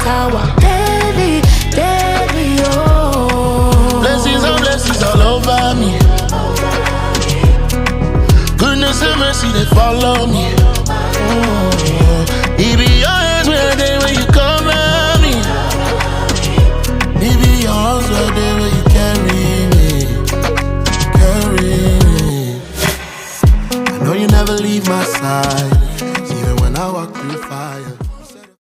tower. Daily, daily, oh. Blessings and blessings all over me. Goodness and mercy, they follow me. It be your hands where they when you come around me. It be your arms where they when you carry me. Carry me. I know you never leave my side, even when I walk through fire.